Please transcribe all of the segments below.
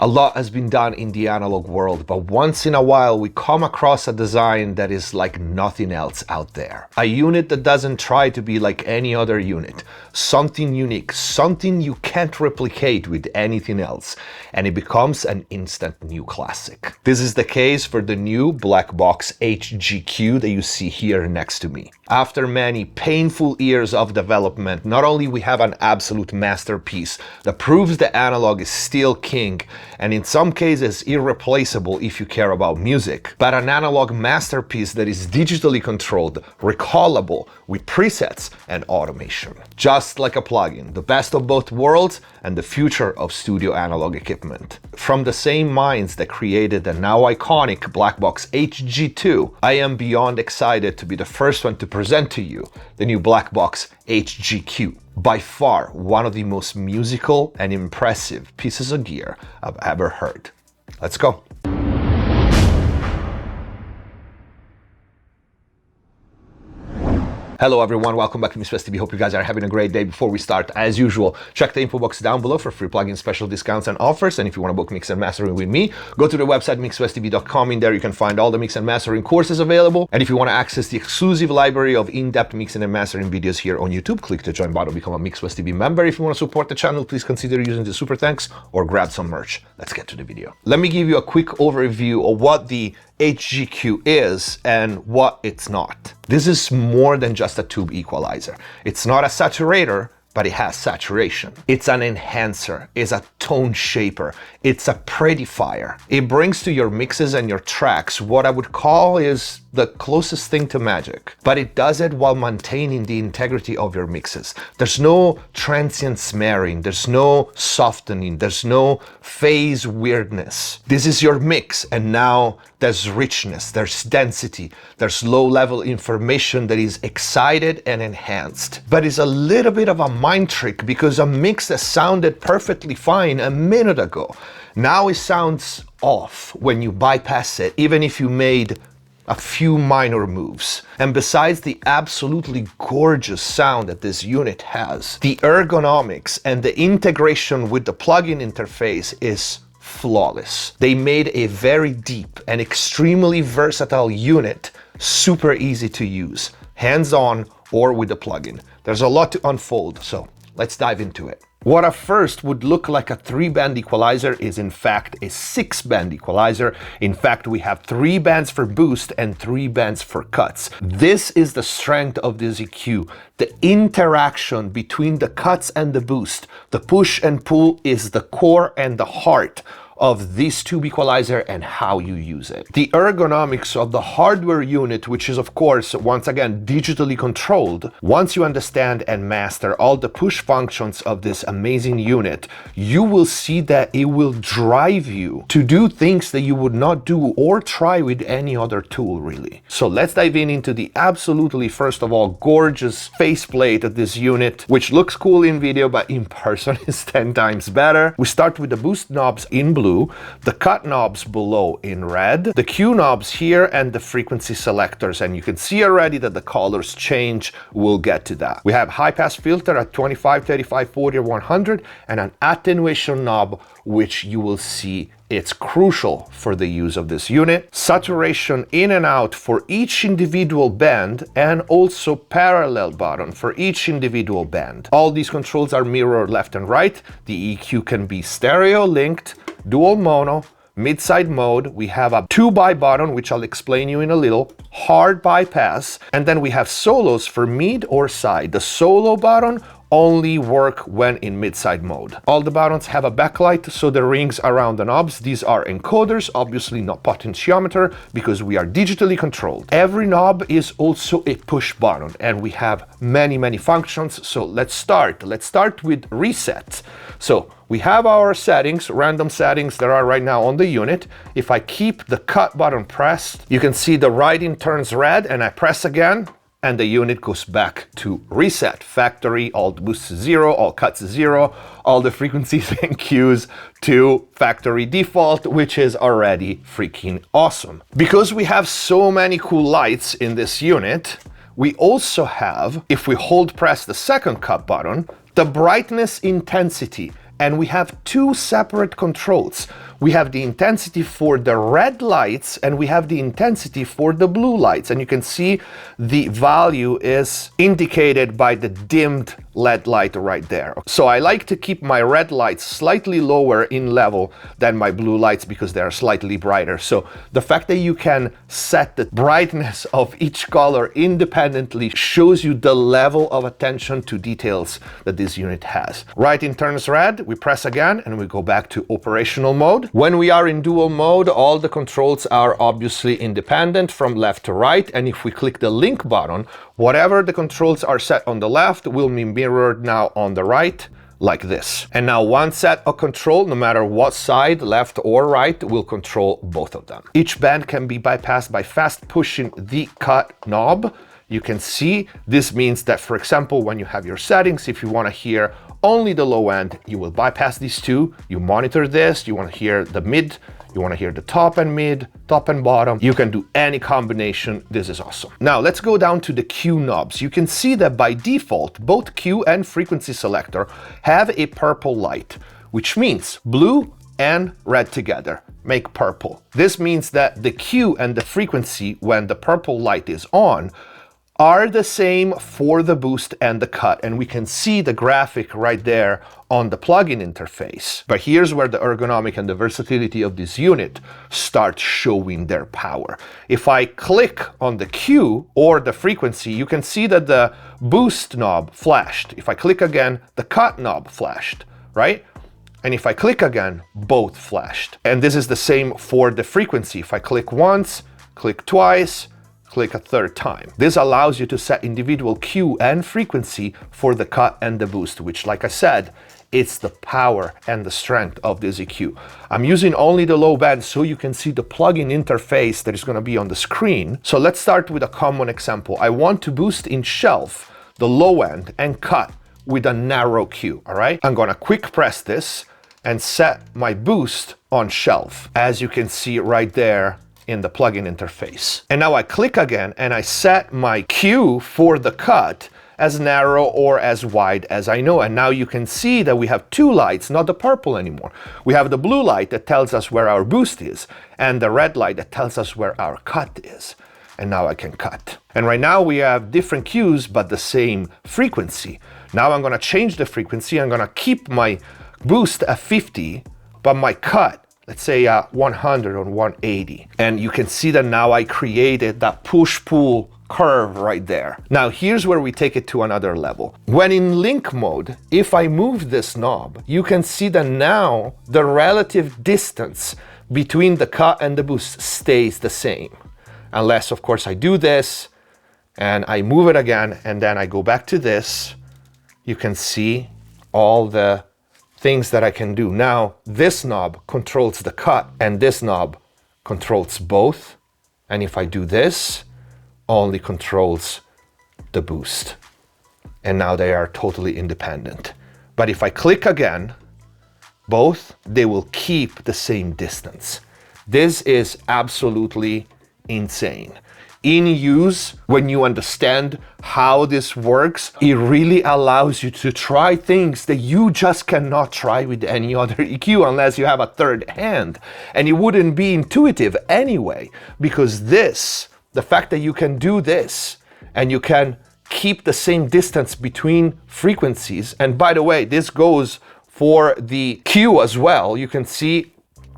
A lot has been done in the analog world, but once in a while we come across a design that is like nothing else out there. A unit that doesn't try to be like any other unit. Something unique, something you can't replicate with anything else, and it becomes an instant new classic. This is the case for the new BLACKBOX HGQ that you see here next to me. After many painful years of development, not only we have an absolute masterpiece that proves the analog is still king, and in some cases irreplaceable if you care about music, but an analog masterpiece that is digitally controlled, recallable, with presets and automation. Just like a plugin, the best of both worlds and the future of studio analog equipment. From the same minds that created the now iconic BLACKBOX HG2, I am beyond excited to be the first one to present to you the new BLACKBOX HGQ. By far one of the most musical and impressive pieces of gear I've ever heard. Let's go. Hello everyone, welcome back to MixWest TV. Hope you guys are having a great day. Before we start, as usual, check the info box down below for free plugin special discounts and offers. And if you want to book mix and mastering with me, go to the website mixwesttv.com. In there you can find all the mix and mastering courses available. And if you want to access the exclusive library of in-depth mixing and mastering videos here on YouTube, click the join button, become a MixWest TV member. If you want to support the channel, please consider using the super thanks or grab some merch. Let's get to the video. Let me give you a quick overview of what the HGQ is and what it's not. This is more than just a tube equalizer. It's not a saturator, but it has saturation. It's an enhancer, it's a tone shaper, it's a prettifier. It brings to your mixes and your tracks what I would call is the closest thing to magic, but it does it while maintaining the integrity of your mixes. There's no transient smearing, there's no softening, there's no phase weirdness. This is your mix, and now there's richness, there's density, there's low-level information that is excited and enhanced. But it's a little bit of a mind trick, because a mix that sounded perfectly fine a minute ago, now it sounds off when you bypass it, even if you made a few minor moves. And besides the absolutely gorgeous sound that this unit has, the ergonomics and the integration with the plugin interface is flawless. They made a very deep and extremely versatile unit super easy to use, hands-on or with the plugin. There's a lot to unfold, so let's dive into it. What at first would look like a 3-band equalizer is in fact a 6-band equalizer. In fact, we have 3 bands for boost and 3 bands for cuts. This is the strength of this EQ. The interaction between the cuts and the boost, the push and pull, is the core and the heart of this tube equalizer and how you use it. The ergonomics of the hardware unit, which is of course once again digitally controlled, once you understand and master all the push functions of this amazing unit, you will see that it will drive you to do things that you would not do or try with any other tool really. So let's dive into the absolutely, first of all, gorgeous faceplate of this unit, which looks cool in video but in person is 10 times better. We start with the boost knobs in blue, the cut knobs below in red, the Q knobs here, and the frequency selectors, and you can see already that the colors change. We'll get to that. We have high pass filter at 25, 35, 40, or 100, and an attenuation knob, which you will see it's crucial for the use of this unit. Saturation in and out for each individual band, and also parallel button for each individual band. All these controls are mirrored left and right. The EQ can be stereo linked, dual mono, mid-side mode. We have a 2x button, which I'll explain you in a little, hard bypass, and then we have solos for mid or side. The solo button only work when in mid-side mode. All the buttons have a backlight, so the rings around the knobs, these are encoders, obviously not potentiometer, because we are digitally controlled. Every knob is also a push button, and we have many functions. So let's start with reset. So we have our settings, random settings that are right now on the unit. If I keep the cut button pressed, you can see the writing turns red, and I press again, and the unit goes back to reset. Factory, all the boosts 0, all cuts 0, all the frequencies and cues to factory default, which is already freaking awesome. Because we have so many cool lights in this unit, we also have, if we hold press the second cut button, the brightness intensity and we have two separate controls. We have the intensity for the red lights and we have the intensity for the blue lights. And you can see the value is indicated by the dimmed LED light right there. So I like to keep my red lights slightly lower in level than my blue lights because they are slightly brighter. So the fact that you can set the brightness of each color independently shows you the level of attention to details that this unit has. Lighting turns red, we press again and we go back to operational mode. When we are in dual mode, all the controls are obviously independent from left to right, and if we click the link button, whatever the controls are set on the left will be mirrored now on the right, like this. And now one set of control, no matter what side, left or right, will control both of them. Each band can be bypassed by fast pushing the cut knob. You can see this means that, for example, when you have your settings, if you want to hear only the low end, you will bypass these two. You monitor this, you want to hear the mid, you want to hear the top and mid, top and bottom. You can do any combination. This is awesome. Now let's go down to the Q knobs. You can see that by default, both Q and frequency selector have a purple light, which means blue and red together make purple. This means that the Q and the frequency, when the purple light is on, are the same for the boost and the cut, and we can see the graphic right there on the plugin interface. But here's where the ergonomic and the versatility of this unit start showing their power. If I click on the Q or the frequency, you can see that the boost knob flashed. If I click again, the cut knob flashed, right? And if I click again, both flashed. And this is the same for the frequency. If I click once, click twice, click a third time. This allows you to set individual Q and frequency for the cut and the boost, which, like I said, it's the power and the strength of this EQ. I'm using only the low band so you can see the plugin interface that is going to be on the screen. So let's start with a common example. I want to boost in shelf the low end and cut with a narrow Q, all right? I'm going to quick press this and set my boost on shelf, as you can see right there in the plugin interface. And now I click again and I set my Q for the cut as narrow or as wide as I know. And now you can see that we have two lights, not the purple anymore. We have the blue light that tells us where our boost is and the red light that tells us where our cut is. And now I can cut. And right now we have different Qs but the same frequency. Now I'm gonna change the frequency. I'm gonna keep my boost at 50, but my cut, let's say 100 or 180. And you can see that now I created that push-pull curve right there. Now here's where we take it to another level. When in link mode, if I move this knob, you can see that now the relative distance between the cut and the boost stays the same. Unless, of course, I do this and I move it again and then I go back to this, you can see all the things that I can do. Now, this knob controls the cut and this knob controls both. And if I do this, only controls the boost. And now they are totally independent. But if I click again, both, they will keep the same distance. This is absolutely insane. In use, when you understand how this works, it really allows you to try things that you just cannot try with any other EQ unless you have a third hand. And it wouldn't be intuitive anyway, because this, the fact that you can do this and you can keep the same distance between frequencies, and by the way, this goes for the Q as well. You can see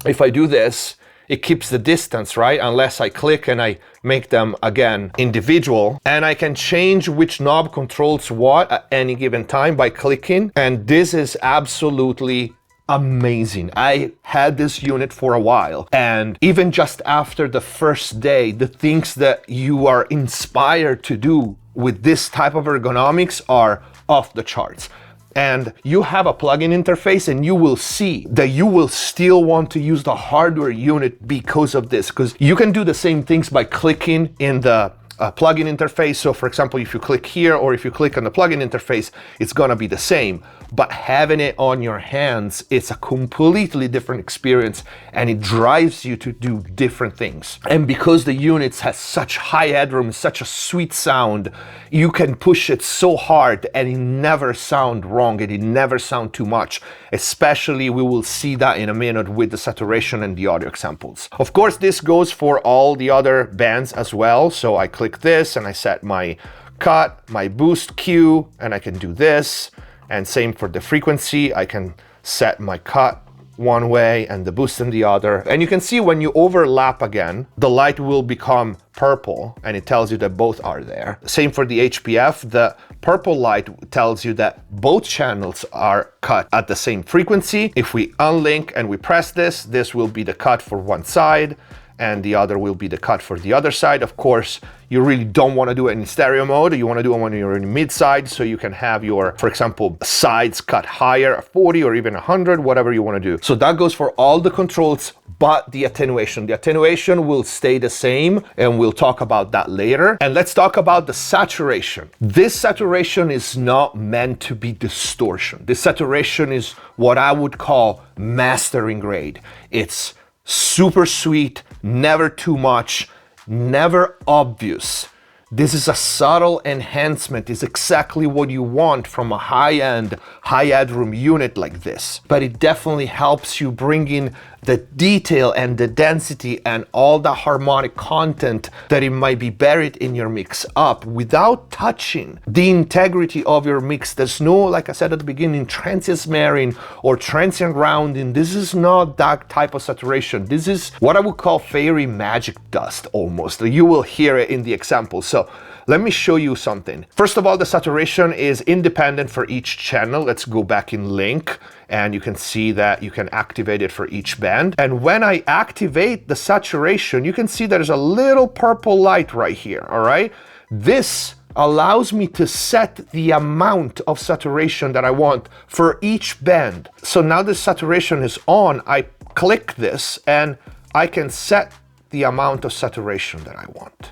if I do this, it keeps the distance, right? Unless I click and I make them again individual. And I can change which knob controls what at any given time by clicking. And this is absolutely amazing. I had this unit for a while, and even just after the first day, the things that you are inspired to do with this type of ergonomics are off the charts. And you have a plugin interface and you will see that you will still want to use the hardware unit because of this, because you can do the same things by clicking in the plugin interface. So for example, if you click here or if you click on the plugin interface, it's gonna be the same. But having it on your hands, it's a completely different experience and it drives you to do different things. And because the units has such high headroom, such a sweet sound, you can push it so hard and it never sound wrong and it never sound too much. Especially, we will see that in a minute with the saturation and the audio examples. Of course, this goes for all the other bands as well. So I click this and I set my cut, my boost Q, and I can do this. And same for the frequency, I can set my cut one way and the boost in the other. And you can see when you overlap again, the light will become purple and it tells you that both are there. Same for the HPF, the purple light tells you that both channels are cut at the same frequency. If we unlink and we press this, this will be the cut for one side and the other will be the cut for the other side. Of course, you really don't want to do it in stereo mode. You want to do it when you're in mid side, so you can have your, for example, sides cut higher, 40 or even 100, whatever you want to do. So that goes for all the controls, but the attenuation. The attenuation will stay the same, and we'll talk about that later. And let's talk about the saturation. This saturation is not meant to be distortion. This saturation is what I would call mastering grade. It's super sweet, never too much, never obvious. This is a subtle enhancement. It's exactly what you want from a high-end, high-headroom unit like this. But it definitely helps you bring in the detail and the density and all the harmonic content that it might be buried in your mix up without touching the integrity of your mix. There's no, like I said at the beginning, transient smearing or transient rounding. This is not that type of saturation. This is what I would call fairy magic dust almost. You will hear it in the example. So let me show you something. First of all, the saturation is independent for each channel. Let's go back in link and you can see that you can activate it for each band. And when I activate the saturation, you can see there's a little purple light right here, all right? This allows me to set the amount of saturation that I want for each band. So now the saturation is on, I click this and I can set the amount of saturation that I want.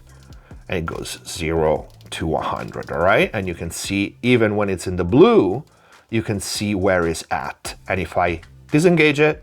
And it goes 0 to 100, all right? And you can see even when it's in the blue, you can see where it's at. And if I disengage it,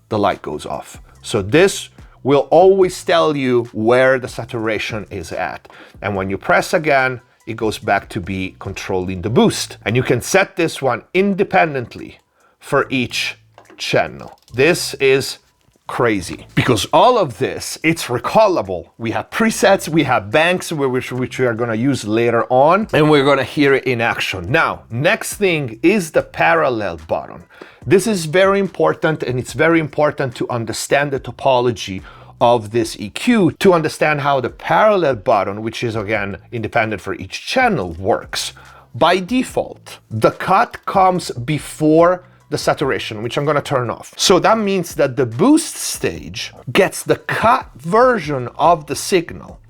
the light goes off. So this will always tell you where the saturation is at. And when you press again, it goes back to be controlling the boost. And you can set this one independently for each channel. This is crazy because all of this, it's recallable. We have presets, we have banks which we are going to use later on, and we're going to hear it in action. Now, next thing is the parallel button. This is very important, and it's very important to understand the topology of this EQ to understand how the parallel button, which is again independent for each channel, works. By default, the cut comes before the saturation, which I'm going to turn off. So that means that the boost stage gets the cut version of the signal.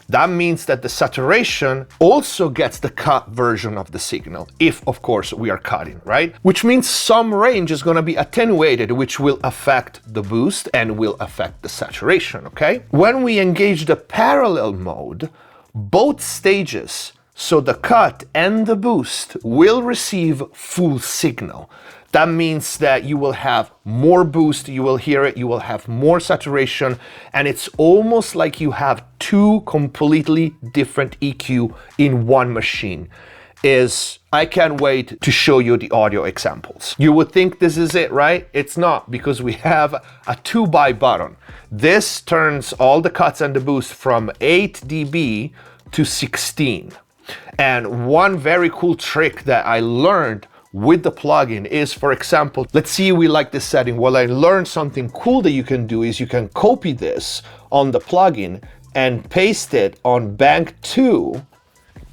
That means that the saturation also gets the cut version of the signal, if of course we are cutting, right? Which means some range is going to be attenuated, which will affect the boost and will affect the saturation, okay? When we engage the parallel mode, both stages, so the cut and the boost, will receive full signal. That means that you will have more boost, you will hear it, you will have more saturation, and it's almost like you have two completely different EQ in one machine. I can't wait to show you the audio examples. You would think this is it, right? It's not, because we have a 2x button. This turns all the cuts and the boost from 8 dB to 16. And one very cool trick that I learned with the plugin is, for example, let's see we like this setting. Well, I learned something cool that you can do is you can copy this on the plugin and paste it on bank 2,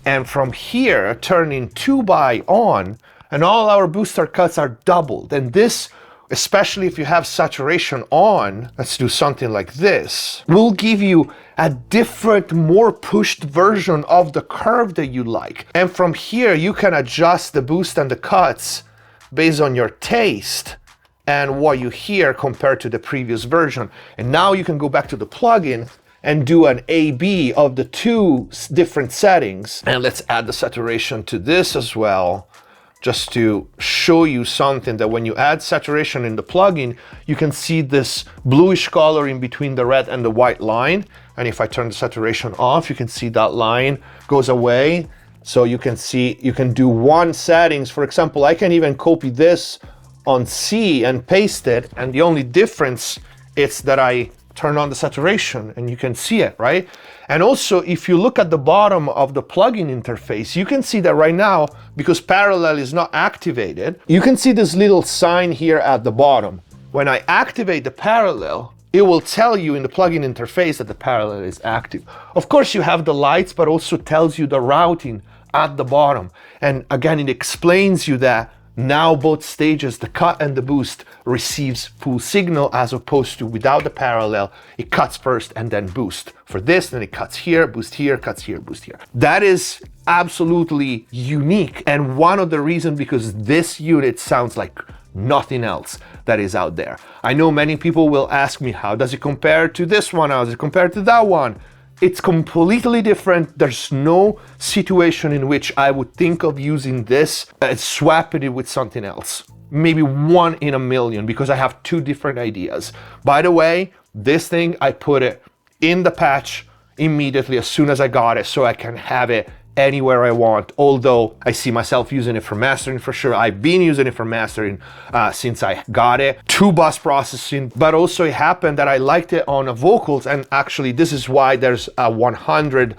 and from here turning 2x on, and all our booster cuts are doubled. And this, especially if you have saturation on, let's do something like this, will give you a different, more pushed version of the curve that you like. And from here, you can adjust the boost and the cuts based on your taste and what you hear compared to the previous version. And now you can go back to the plugin and do an A/B of the two different settings. And let's add the saturation to this as well, just to show you something that when you add saturation in the plugin, you can see this bluish color in between the red and the white line. And if I turn the saturation off, you can see that line goes away. So you can see, you can do one settings. For example, I can even copy this on C and paste it, and the only difference is that I turn on the saturation and you can see it, right? And also, if you look at the bottom of the plugin interface, you can see that right now, because parallel is not activated, you can see this little sign here at the bottom. When I activate the parallel, it will tell you in the plugin interface that the parallel is active. Of course, you have the lights, but also tells you the routing at the bottom. And again, it explains you that now both stages, the cut and the boost, receives full signal, as opposed to without the parallel, it cuts first and then boost. For this, then it cuts here, boost here, cuts here, boost here. That is absolutely unique, and one of the reasons because this unit sounds like nothing else that is out there. I know many people will ask me, how does it compare to this one? How does it compare to that one? It's completely different. There's no situation in which I would think of using this and swapping it with something else. Maybe 1 in a million, because I have 2 different ideas. By the way, this thing, I put it in the patch immediately as soon as I got it, so I can have it anywhere I want, although I see myself using it for mastering for sure. I've been using it for mastering since I got it. 2 bus processing, but also it happened that I liked it on vocals, and actually this is why there's a 100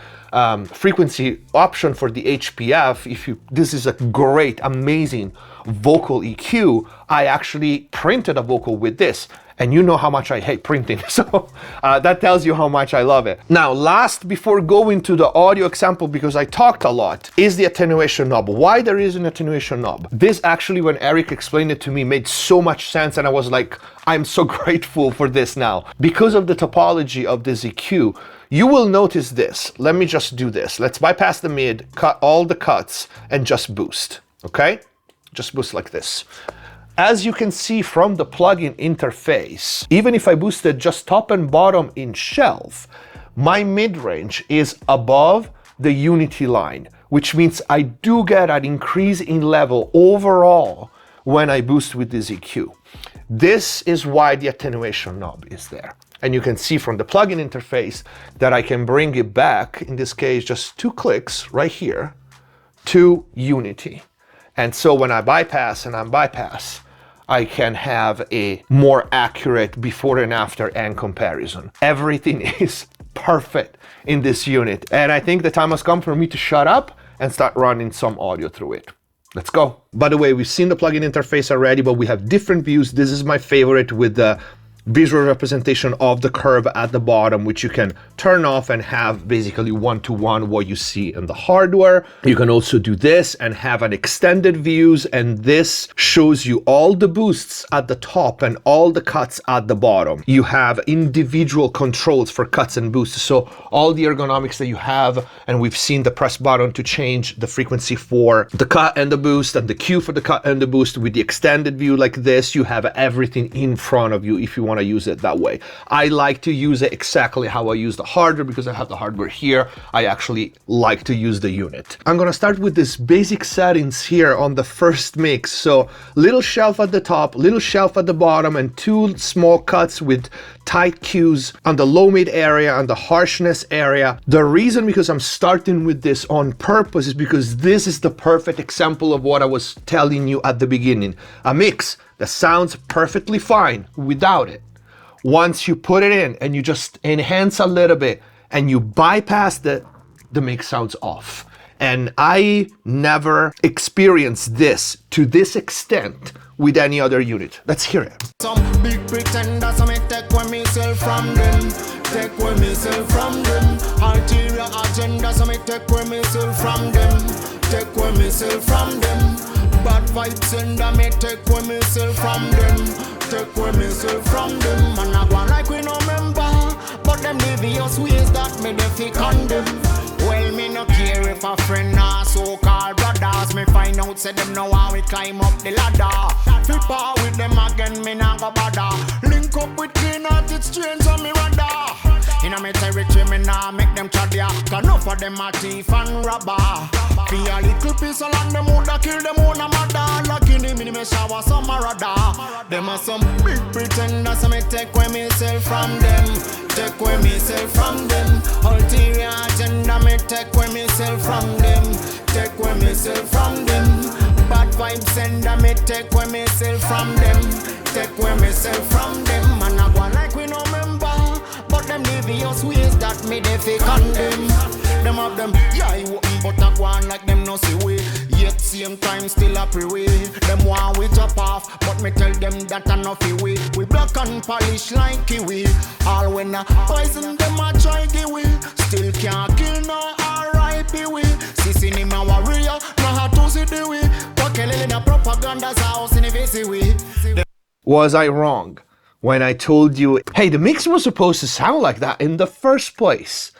frequency option for the HPF. This is a great, amazing vocal EQ. I actually printed a vocal with this, and you know how much I hate printing, so that tells you how much I love it. Now, last, before going to the audio example, because I talked a lot, is the attenuation knob. Why there is an attenuation knob? This actually, when Eric explained it to me, made so much sense, and I was like, I'm so grateful for this now. Because of the topology of this EQ, you will notice this. Let me just do this. Let's bypass the mid, cut all the cuts, and just boost, okay? Just boost like this. As you can see from the plugin interface, even if I boosted just top and bottom in shelf, my mid-range is above the unity line, which means I do get an increase in level overall when I boost with this EQ. This is why the attenuation knob is there. And you can see from the plugin interface that I can bring it back, in this case, just 2 clicks right here, to unity. And so when I bypass and unbypass, I can have a more accurate before and after and comparison. Everything is perfect in this unit. And I think the time has come for me to shut up and start running some audio through it. Let's go. By the way, we've seen the plugin interface already, but we have different views. This is my favorite, with the visual representation of the curve at the bottom, which you can turn off and have basically 1-to-1 what you see in the hardware. You can also do this and have an extended views, and this shows you all the boosts at the top and all the cuts at the bottom. You have individual controls for cuts and boosts, so all the ergonomics that you have, and we've seen the press button to change the frequency for the cut and the boost, and the cue for the cut and the boost. With the extended view like this, you have everything in front of you if you want to use it that way. I like to use it exactly how I use the hardware, because I have the hardware here. I actually like to use the unit. I'm gonna start with this basic settings here on the first mix. So little shelf at the top, little shelf at the bottom, and 2 small cuts with tight cues on the low mid area and the harshness area. The reason because I'm starting with this on purpose is because this is the perfect example of what I was telling you at the beginning. A mix that sounds perfectly fine without it. Once you put it in and you just enhance a little bit and you bypass the mix sounds off. And I never experienced this to this extent with any other unit. Let's hear it. Some big pretenders, I may take away myself from them. Take away myself from them. Ulterior agendas, I may take away myself from them. Take away myself from them. Bad vibes and I may take away myself from them. Take away myself from them. And I go like we no member, but them devious ways that me they condemn. Well, me no care if a friend or so-called brothers. Me find out say them know how we climb up the ladder. Flip out with them again, me nah go bother. Link up with clean-hearted strangers on me radar. In a me territory, me nah make them chadya. Cause enough of them a thief and robber. Be a little piece of land, them woulda kill them own a mother. Lucky me shower some radar. Them are some big pretenders, so me take away myself from them. Take away myself from them. Ulterior agenda, me take away myself from them. Take away myself from them. Bad vibes send them, me take away myself from them. Take away myself from them. Man, I go like we no member, but them devious ways that me they fi condemn. Them of them, yeah, you open but I go on like them no see way. Yet same time still a pre-way. Them want we drop off, but me tell them that I no fi way. We black and polish like kiwi. All when I poison them I try kiwi. Still can't kill no R.I.P. we. Sissy ni my warrior, no how to see the way. Pakelele na propaganda's house in the VC way. Was I wrong when I told you, hey, the mix was supposed to sound like that in the first place?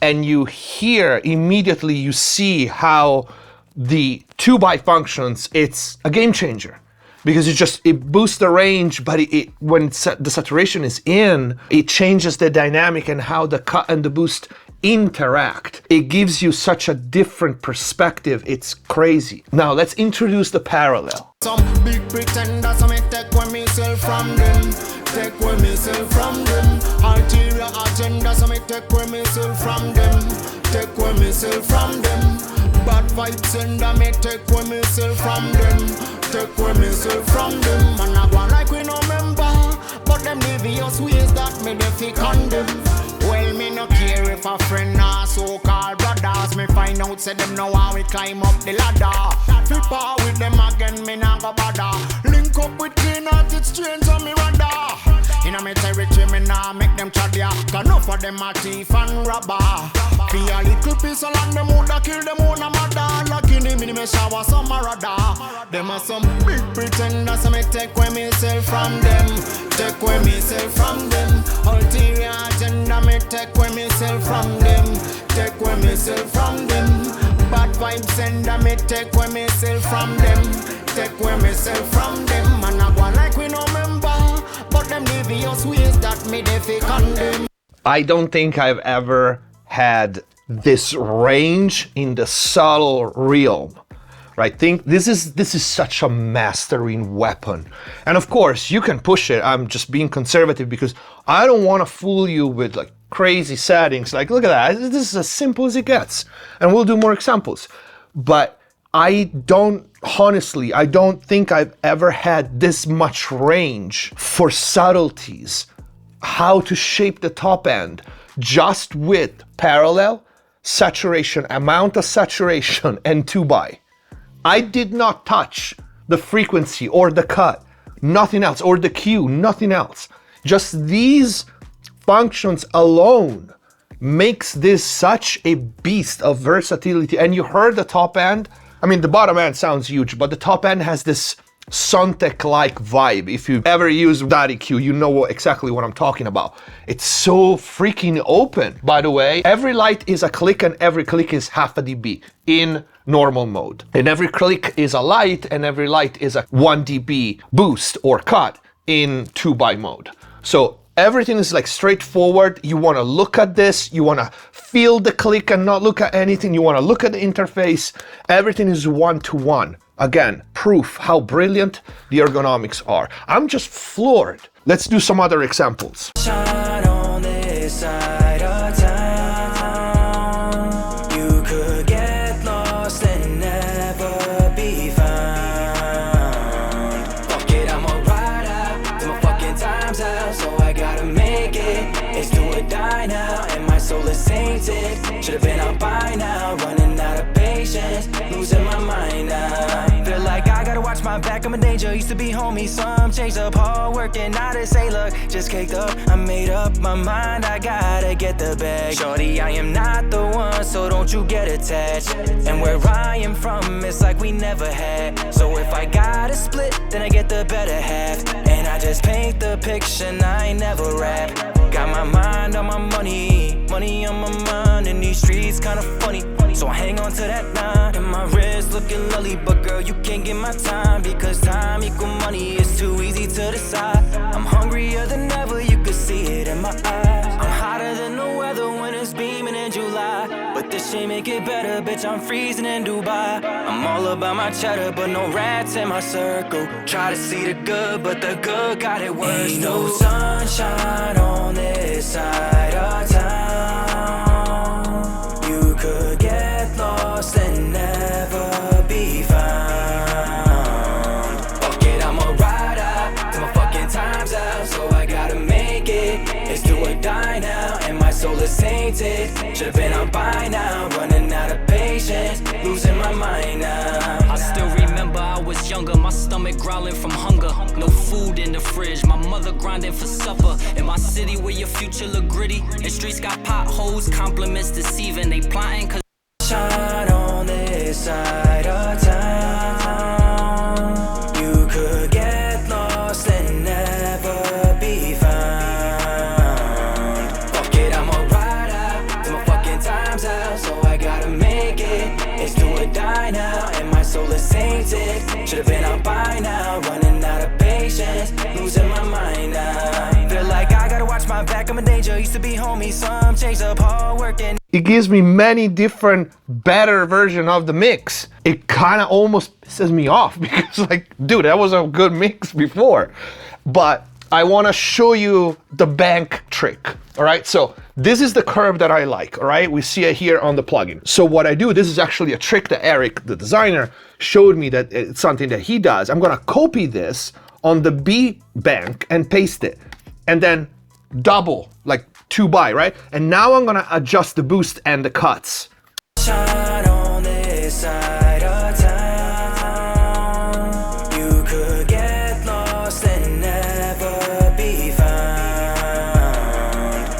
And you hear immediately, you see how the 2x functions, it's a game changer. Because it boosts the range, but when the saturation is in, it changes the dynamic and how the cut and the boost interact. It gives you such a different perspective. It's crazy. Now let's introduce the parallel. Some big pretenders, so me take away myself from them. Take away myself from them. Ulterior agenda, so me take away myself from them. Take away myself from them. Bad vibes send me take away myself from them. Take away myself from them. Man, I go like we no member, but them devious ways that me they fi condemn. Well, me no care if a friend or so-called brothers. Me find out say them know how we climb up the ladder. Flip out with them again, me nah go bother. Link up with clean-hearted strangers on me radar. Inna me territory, me nah make them chadya. Cause enough of them a thief and robber. Be a little piece of land, them woulda kill them own a mother. Lucky me me shower some radar. Them are some big pretenders, so me take away myself from them. Take away myself from them. Ulterior agenda, me take away myself from them. Take away myself from them. Bad vibes send me take away myself from them. Take away myself from them. Man, I go like we no member, but them devious ways that me they fi condemn. I don't think I've ever had this range in the subtle realm. Right? Think this is such a mastering weapon. And of course, you can push it. I'm just being conservative because I don't want to fool you with like crazy settings. Like, look at that. This is as simple as it gets. And we'll do more examples. But I don't think I've ever had this much range for subtleties. How to shape the top end just with parallel, saturation, amount of saturation, and 2x. I did not touch the frequency or the cut, nothing else, or the cue, nothing else. Just these functions alone makes this such a beast of versatility. And you heard the top end. I mean, the bottom end sounds huge, but the top end has this Sontec-like vibe. If you've ever used that EQ, you know exactly what I'm talking about. It's so freaking open. By the way, every light is a click and every click is half a dB in normal mode. And every click is a light and every light is a 1 dB boost or cut in 2x mode. So everything is like straightforward. You want to look at this, you want to feel the click and not look at anything. You want to look at the interface. Everything is one-to-one. Again, proof how brilliant the ergonomics are. I'm just floored. Let's do some other examples. Shine on this side of town. You could get lost and never be found. Fuck it, I'm a rider till my fucking time's out. So I gotta make it. It's do or die now, and my soul is sainted. Should've been out by now, running out of patience, losing my mind now. Feel like I gotta watch my back, I'm a danger. Used to be homie, some changed up, hard working, now they say look, just caked up. I made up my mind, I gotta get the bag. Shorty, I am not the one, so don't you get attached. And where I am from, it's like we never had. So if I gotta split, then I get the better half. And I just paint the picture, and I ain't never rap. Got my mind on my money, money on my mind, and these streets kinda funny. So I hang on to that line, and my wrist looking lovely, but girl, you can't get my time, because time equal money is too easy to decide. I'm hungrier than ever, you can see it in my eyes. I'm hotter than the weather when it's beaming in July, but this shit make it better, bitch, I'm freezing in Dubai. I'm all about my cheddar, but no rats in my circle. Try to see the good, but the good got it worse. Ain't no sunshine on this side of town. You could get lost and never be found. It's do or die now, and my soul is tainted. Should've been on by now, running out of patience, losing my mind now. I still remember I was younger, my stomach growling from hunger. No food in the fridge, my mother grinding for supper. In my city where your future look gritty, and streets got potholes, compliments deceiving. They plotting cause shine on this side of town. You could get lost and never be found. Fuck it, I'ma ride out till my fucking time's out, so I gotta make it. It's do or die now, and my soul is tainted. Should've been out by now, running out of patience, losing my mind now. Feel like I gotta watch my back, I'm in danger. Used to be homie, some chase up hard working. It gives me many different better version of the mix. It kind of almost pisses me off because like, dude, that was a good mix before. But I want to show you the bank trick. All right, so this is the curve that I like. All right, we see it here on the plugin. So what I do, this is actually a trick that Eric, the designer, showed me that it's something that he does. I'm gonna copy this on the B bank and paste it, and then double, like 2x, right? And now I'm gonna adjust the boost and the cuts. Shine on this side of town. You could get lost and never be found.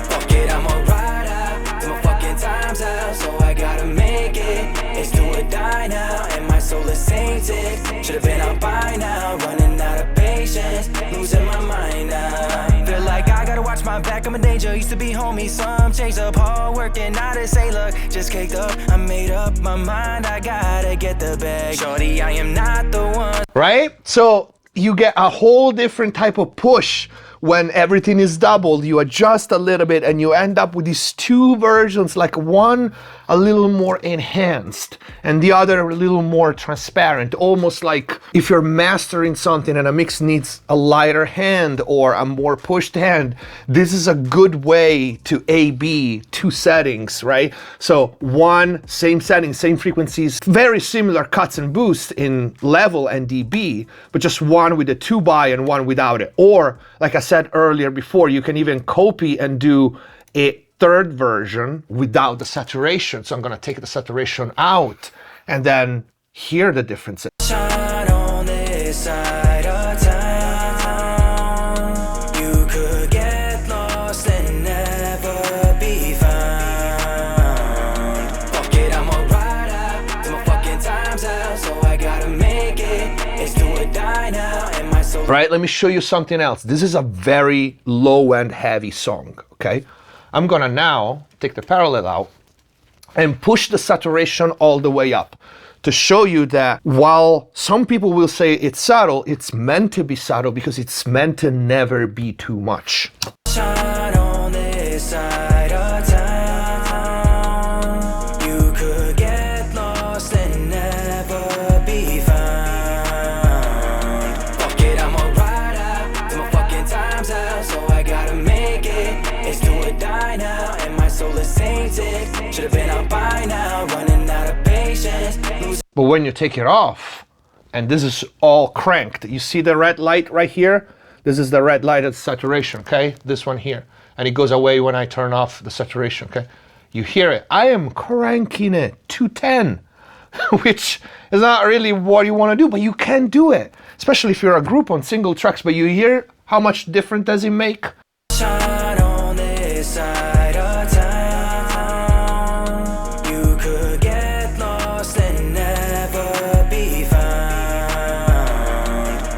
Fuck it, I'ma ride out till my fucking time's out, so I gotta make it. It's do or die now, and my soul is tainted. Should've been out by now, running out of patience, losing my mind now. Feel like I gotta watch my back, I'm in danger. Used to be homie, some chase up hard working. Now to say, look, just caked up. I made up my mind, I gotta get the bag. Shorty, I am not the one. Right? So you get a whole different type of push when everything is doubled. You adjust a little bit and you end up with these two versions, like one a little more enhanced and the other a little more transparent, almost like if you're mastering something and a mix needs a lighter hand or a more pushed hand, this is a good way to A/B two settings, right? So one, same setting, same frequencies, very similar cuts and boosts in level and dB, but just one with a 2x and one without it. Or like I said earlier before, you can even copy and do a third version without the saturation. So I'm gonna take the saturation out and then hear the differences. Shine on this side of town. You could get lost and never be found. Fuck it, I'ma ride out till my fucking time's out, so I gotta make it. It's do or die now, and my soul. Right, let me show you something else. This is a very low-end heavy song, okay? I'm gonna now take the parallel out and push the saturation all the way up to show you that while some people will say it's subtle, it's meant to be subtle because it's meant to never be too much. Shine on this side of town. You could get lost and never be found. Fuck it, I'ma ride out till my fucking time's out, so I gotta make it. It's do or die now, and my soul is tainted. Should've been out by now, running out of patience. But when you take it off, and this is all cranked, you see the red light right here? This is the red light at saturation, okay? This one here. And it goes away when I turn off the saturation, okay? You hear it. I am cranking it to 10, which is not really what you want to do, but you can do it. Especially if you're a group on single tracks, but you hear how much difference does it make? Shine on this side of town. You could get lost and never be found.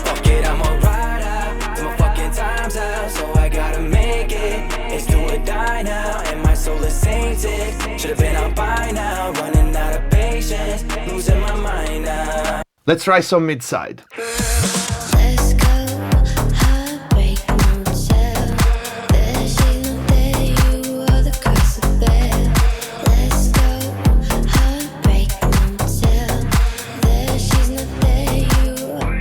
Fuck it, I'ma ride out till my fucking time's out, so I gotta make it. It's do or die now, and my soul is tainted. Should've been out by now, running out of patience, losing my mind now. Let's try some mid-side. Let's go, heartbreak motel. There she's not there, you are the curse of bed. Let's go, heartbreak motel. There she's not there, you are.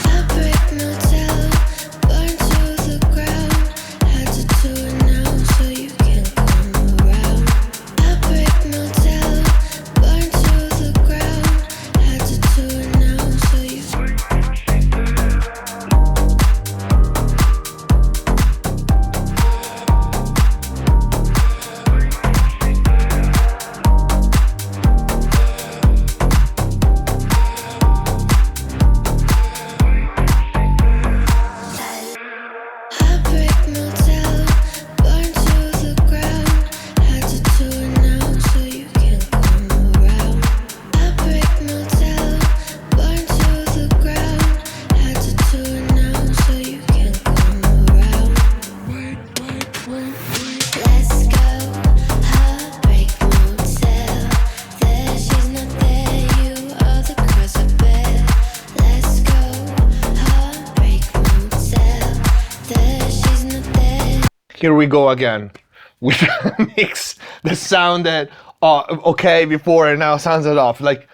Heartbreak motel, burned to the ground. Had to do it now so you can come around. Heartbreak motel, burned to the ground. Had to do it now so you. Here we go again. We mix the sound that okay before and now sounds it off. Like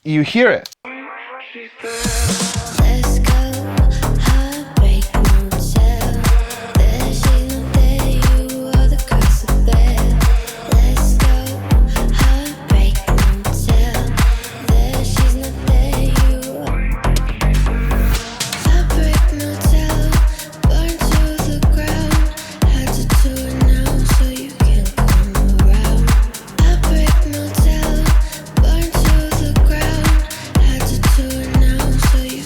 you hear it. Let's go, heartbreak motel. There she no there, you are the cross of bed. Let's go, heartbreak motel. There she's not there, you are. Heartbreak motel, burn to the ground. Had to do it now so you can come around. Heartbreak motel, burn to the ground. Had to do it now so you.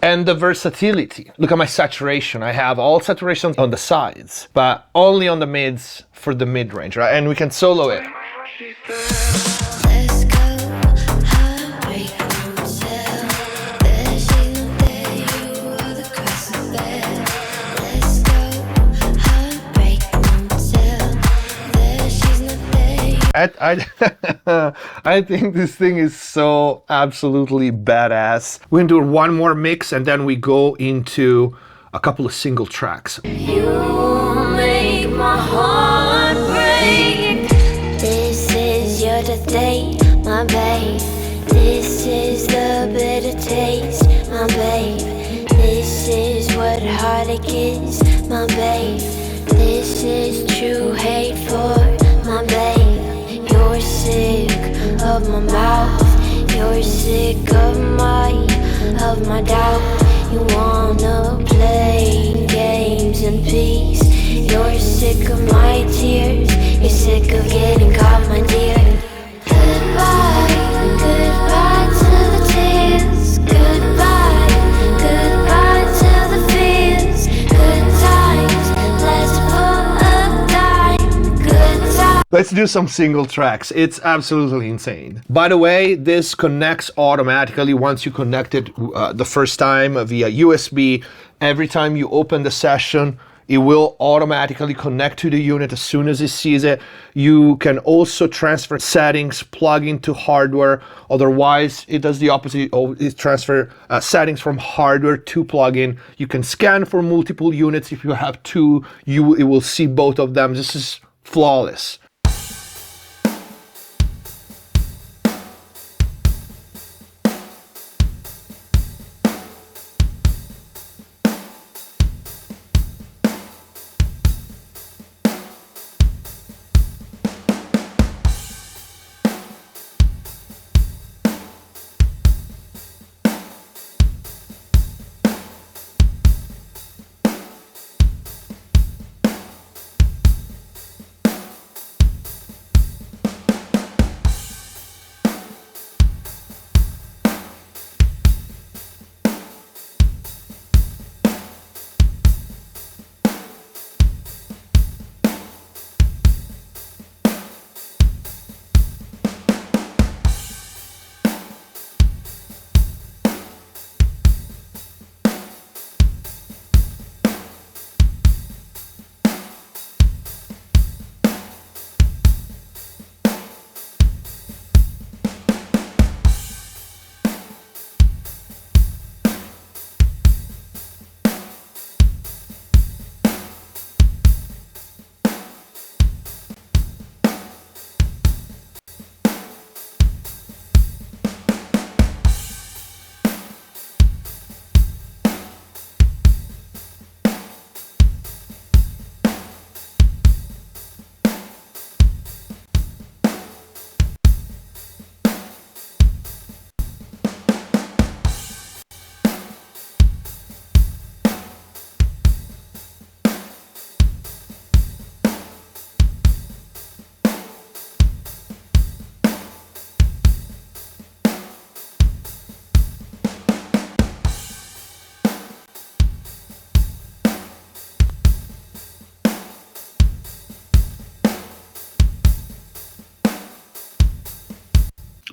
And the versatility. Look at my saturation. I have all saturation on the sides, but only on the mids for the mid-range, right? And we can solo it. Let's go, heartbreak motel. There she no there, you are the cross of bed. Let's go, heartbreak motel. There she's not there, you. I think this thing is so absolutely badass. We're gonna do one more mix and then we go into a couple of single tracks. You make my heart break. This is your date, my babe. This is the bitter taste, my babe. This is what heartache is, my babe. This is true hate for my babe. You're sick of my mouth. You're sick of my doubt. You wanna play games in peace. You're sick of my tears. You're sick of getting caught, my dear. Goodbye, goodbye to the tears. Goodbye, goodbye to the fears. Good times, let's put a dime. Good times. Let's do some single tracks. It's absolutely insane. By the way, this connects automatically once you connect it the first time via USB. Every time you open the session, it will automatically connect to the unit as soon as it sees it. You can also transfer settings, plug into hardware. Otherwise, it does the opposite. It transfer settings from hardware to plugin. You can scan for multiple units. If you have two, it will see both of them. This is flawless.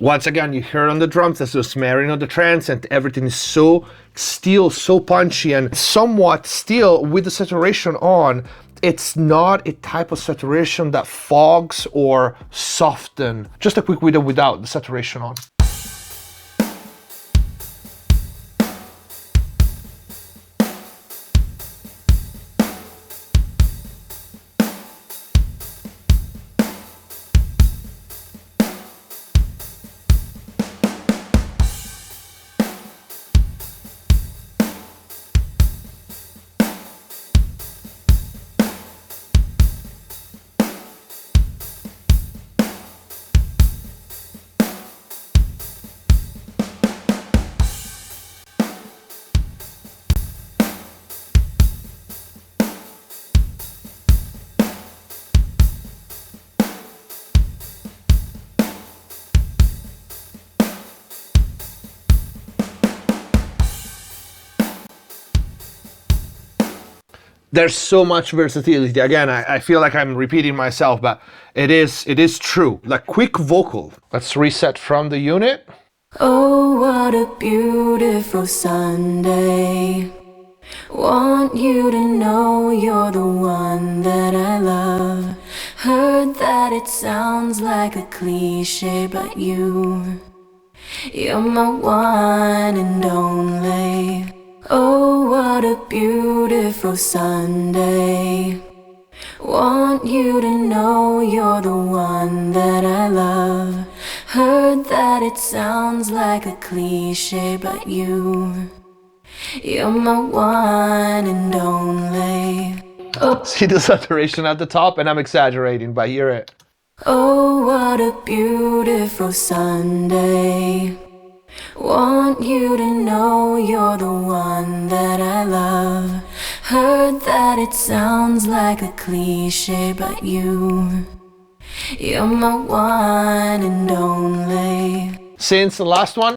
Once again, you hear on the drums, there's a smearing of the trance, and everything is so still, so punchy, and somewhat still with the saturation on. It's not a type of saturation that fogs or soften. Just a quick video without the saturation on. There's so much versatility. Again, I feel like I'm repeating myself, but it is true. Like quick vocal. Let's reset from the unit. Oh, what a beautiful Sunday. Want you to know you're the one that I love. Heard that it sounds like a cliche, but you're my one and only. Oh, what a beautiful Sunday. Want you to know you're the one that I love. Heard that it sounds like a cliche, but you're my one and only. Oh. See the saturation at the top, and I'm exaggerating, but hear it. Oh, what a beautiful Sunday. Want you to know you're the one that I love. Heard that it sounds like a cliche, but you're my one and only. Since the last one.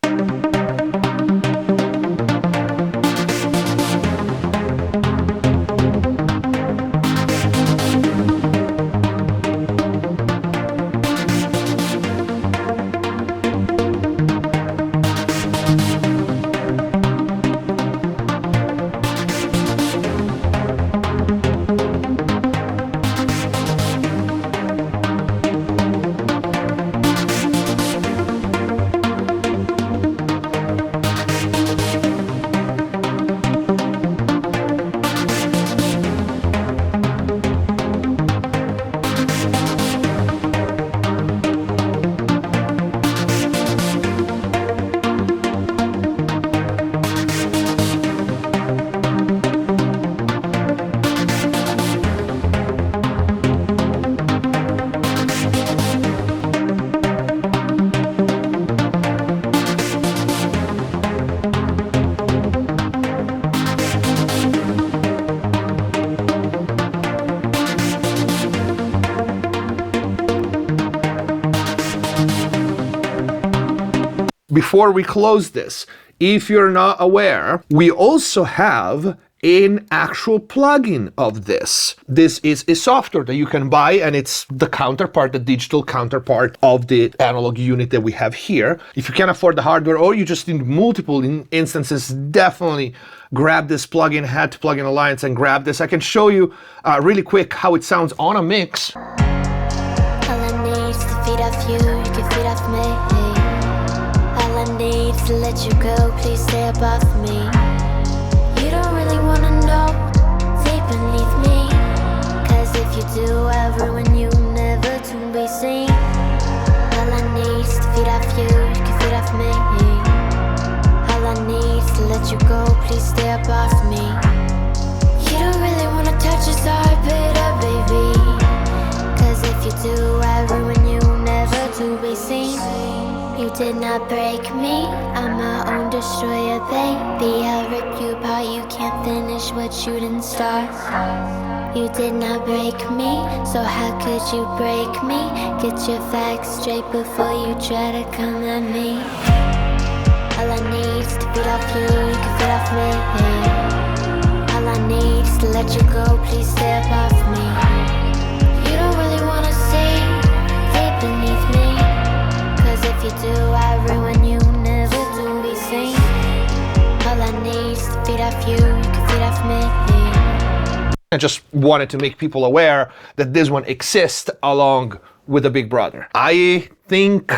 Before we close this, if you're not aware, we also have an actual plugin of this. This is a software that you can buy, and it's the counterpart, the digital counterpart of the analog unit that we have here. If you can't afford the hardware or you just need multiple instances, definitely grab this plugin, head to Plugin Alliance and grab this. I can show you really quick how it sounds on a mix. All I need is to feed off you, you can feed off me. All I need is to let you go, please stay above me. You don't really wanna know deep beneath me, 'cause if you do, I'll ruin you, never to be seen. All I need is to feed off you, you can feed off me. All I need is to let you go, please stay above me. You don't really wanna touch a star, baby, 'cause if you do, I'll ruin you, never to be seen. You did not break me, I'm my own destroyer, baby. I'll rip you apart, you can't finish what you didn't start. You did not break me, so how could you break me? Get your facts straight before you try to come at me. All I need is to feed off you, you can feed off me. All I need is to let you go, please stay above me. You don't really wanna see deep beneath me, 'cause if you do, I just wanted to make people aware that this one exists along with the Big Brother. I think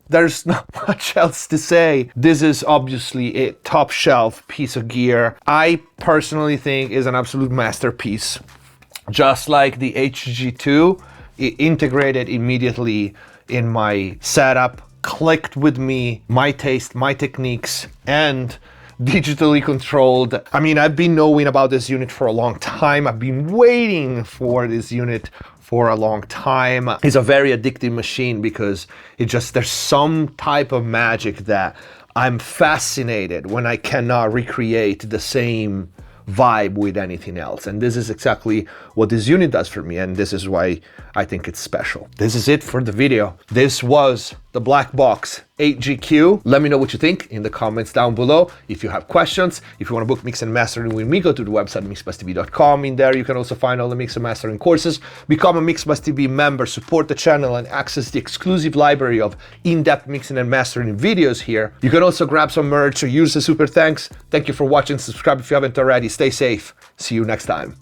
there's not much else to say. This is obviously a top shelf piece of gear. I personally think is an absolute masterpiece. Just like the HG2, it integrated immediately in my setup, clicked with me, my taste, my techniques, and digitally controlled. I mean, I've been knowing about this unit for a long time. I've been waiting for this unit for a long time. It's a very addictive machine because there's some type of magic that I'm fascinated when I cannot recreate the same vibe with anything else. And this is exactly what this unit does for me, and this is why I think it's special. This is it for the video. This was the BLACKBOX 8GQ. Let me know what you think in the comments down below. If you have questions, if you want to book mix and mastering with me, go to the website mixbustv.com. In there you can also find all the mix and mastering courses. Become a MixBustV member, support the channel, and access the exclusive library of in-depth mixing and mastering videos here. You can also grab some merch or use the super thanks. Thank you for watching. Subscribe if you haven't already. Stay safe. See you next time.